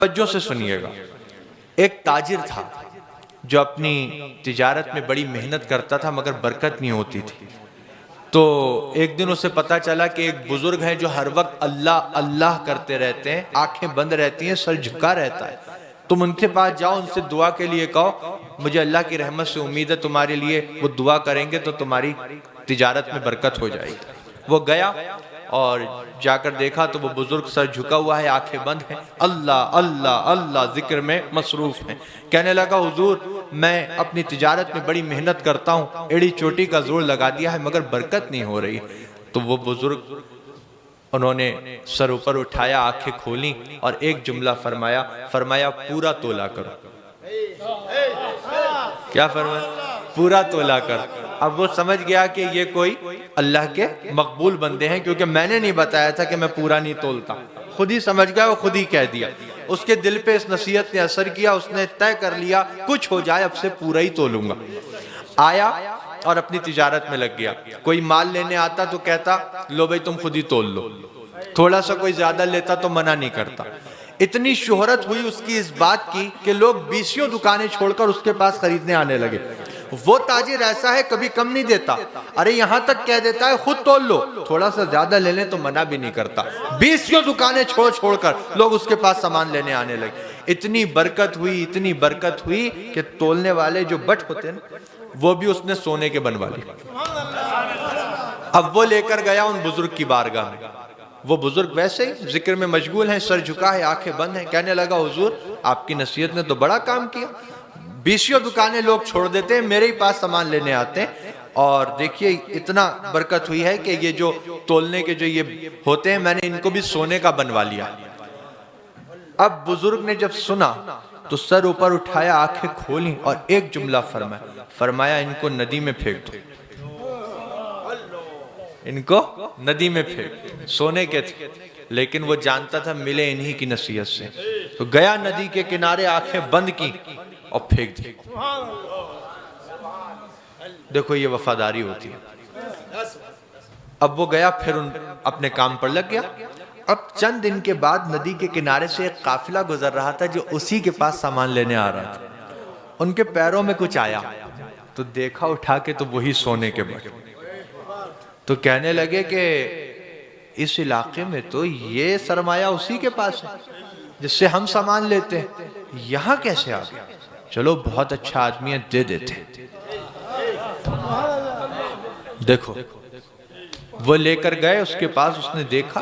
توجہ سے سنیے گا۔ ایک تاجر تھا جو اپنی تجارت میں بڑی محنت کرتا تھا مگر برکت نہیں ہوتی تھی۔ تو ایک دن اسے پتا چلا کہ ایک بزرگ ہے جو ہر وقت اللہ اللہ کرتے رہتے ہیں، آنکھیں بند رہتی ہیں، سر جھکا رہتا ہے۔ تم ان کے پاس جاؤ، ان سے دعا کے لیے کہو مجھے اللہ کی رحمت سے امید ہے تمہارے لیے وہ دعا کریں گے تو تمہاری تجارت میں برکت ہو جائے گی۔ وہ گیا اور جا کر دیکھا تو وہ بزرگ سر جھکا ہوا ہے، آنکھیں بند ہیں، اللہ اللہ اللہ ذکر میں مصروف ہیں۔ کہنے لگا حضور میں اپنی تجارت میں بڑی محنت کرتا ہوں، ایڑی چوٹی کا زور لگا دیا ہے مگر برکت نہیں ہو رہی۔ تو وہ بزرگ انہوں نے سر اوپر اٹھایا، آنکھیں کھولیں اور ایک جملہ فرمایا پورا تولا کرو۔ کیا فرمایا؟ پورا تولا کرو۔ اب وہ سمجھ گیا کہ یہ کوئی اللہ کے مقبول بندے ہیں، کیونکہ میں نے نہیں بتایا تھا کہ میں پورا نہیں تولتا، خود ہی سمجھ گیا، وہ خود ہی کہہ دیا۔ اس کے دل پہ اس نصیحت نے اثر کیا، اس نے طے کر لیا کچھ ہو جائے اب سے پورا ہی تولوں گا۔ آیا اور اپنی تجارت میں لگ گیا۔ کوئی مال لینے آتا تو کہتا لو بھائی تم خود ہی تول لو، تھوڑا سا کوئی زیادہ لیتا تو منع نہیں کرتا۔ اتنی شہرت ہوئی اس کی اس بات کی کہ لوگ 20 دکانیں چھوڑ کر اس کے پاس خریدنے آنے لگے۔ وہ تاجر ایسا ہے کبھی کم نہیں دیتا، ارے یہاں تک کہہ دیتا ہے خود تول لو، تھوڑا سا زیادہ لے لیں تو منع بھی نہیں کرتا۔ 20 دکانیں چھوڑ کر لوگ اس کے پاس سامان لینے آنے لگے۔ اتنی برکت ہوئی کہ تولنے والے جو بٹ ہوتے ہیں وہ بھی اس نے سونے کے بنوا لیے۔ اب وہ لے کر گیا ان بزرگ کی بارگاہ میں۔ وہ بزرگ ویسے ہی ذکر میں مشغول ہیں، سر جھکا ہے، آنکھیں بند ہیں۔ کہنے لگا حضور آپ کی نصیحت نے تو بڑا کام کیا، 20 دکانیں لوگ چھوڑ دیتے ہیں، میرے ہی پاس سامان لینے آتے ہیں، اور دیکھیے اتنا برکت ہوئی ہے کہ یہ جو تولنے کے جو یہ ہوتے ہیں میں نے ان کو بھی سونے کا بنوا لیا۔ اب بزرگ نے جب سنا تو سر اوپر اٹھایا، آنکھیں کھولیں اور ایک جملہ فرمایا ان کو ندی میں پھینک دو، ان کو ندی میں پھینک۔ سونے کے تھے لیکن وہ جانتا تھا ملے انہی کی نصیحت سے، تو گیا ندی کے کنارے، آنکھیں بند کی اور پھینک دی۔ دیکھو یہ وفاداری ہوتی ہے۔ اب وہ گیا پھر اپنے کام پر لگ گیا۔ اب چند دن کے بعد ندی کے کنارے سے ایک قافلہ گزر رہا تھا جو اسی کے پاس سامان لینے آ رہا تھا۔ ان کے پیروں میں کچھ آیا تو دیکھا اٹھا کے تو وہی سونے کے بٹ۔ تو کہنے لگے کہ اس علاقے میں تو یہ سرمایہ اسی کے پاس ہے جس سے ہم سامان لیتے ہیں، یہاں کیسے آ گیا؟ چلو بہت اچھا آدمی ہے، دے دیتے ہیں۔ دیکھو وہ لے کر گئے اس کے پاس، اس نے دیکھا،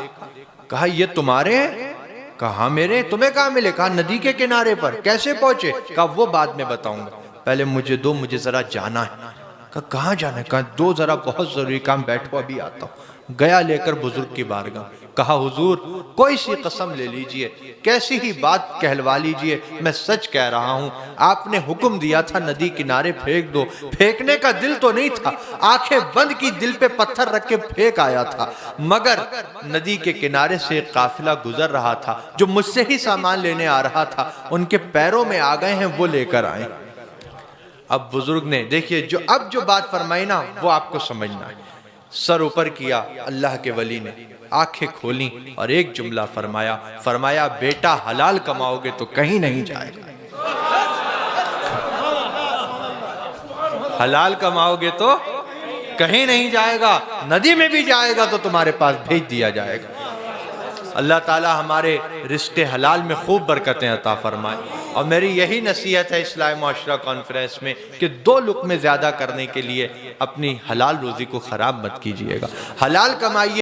کہا یہ تمہارے ہیں؟ کہا میرے، تمہیں کہاں ملے؟ کہا ندی کے کنارے پر۔ کیسے پہنچے؟ کہا وہ بعد میں بتاؤں گا، پہلے مجھے دو، مجھے ذرا جانا ہے۔ کہا کہاں جانا ہے؟ کہا دو ذرا بہت ضروری کام، بیٹھو ابھی آتا ہوں۔ گیا لے کر بزرگ کی بارگاہ، کہا حضور کوئی سی قسم لے لیجئے، کیسی ہی بات کہلوا لیجئے، میں سچ کہہ رہا ہوں، آپ نے حکم دیا تھا ندی کنارے پھینک دو، پھینکنے کا دل تو نہیں تھا، آنکھیں بند کی، دل پہ پتھر رکھ کے پھینک آیا تھا، مگر ندی کے کنارے سے ایک قافلہ گزر رہا تھا جو مجھ سے ہی سامان لینے آ رہا تھا، ان کے پیروں میں آ گئے ہیں، وہ لے کر آئے۔ اب بزرگ نے دیکھیے اب جو بات فرمائی نا وہ آپ کو سمجھنا ہے۔ سر اوپر کیا اللہ کے ولی نے، آنکھیں کھولیں اور ایک جملہ فرمایا بیٹا حلال کماؤ گے تو کہیں نہیں جائے گا، حلال کماؤ گے تو کہیں نہیں جائے گا، ندی میں بھی جائے گا تو تمہارے پاس بھیج دیا جائے گا۔ اللہ تعالی ہمارے رزق حلال میں خوب برکتیں عطا فرمائے۔ اور میری یہی نصیحت ہے اصلاح معاشرہ کانفرنس میں کہ 2 لقمے زیادہ کرنے کے لیے اپنی حلال روزی کو خراب مت کیجئے گا، حلال کمائیے۔